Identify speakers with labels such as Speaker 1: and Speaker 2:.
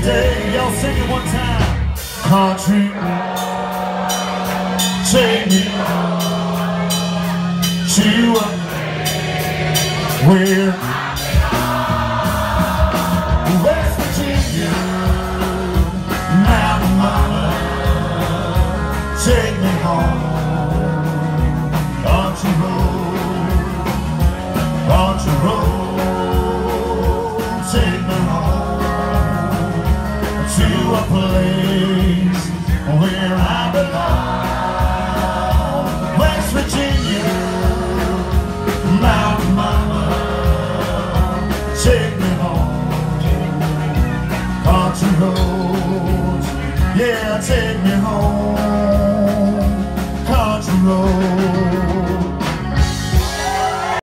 Speaker 1: day. Y'all sing it one time. Country, take me to where West Virginia, Mountain Mama, take me home. Country road, take me home to a place where I belong. West Virginia, Mountain Mama, take me home. Country roads, yeah, take me home. Country roads.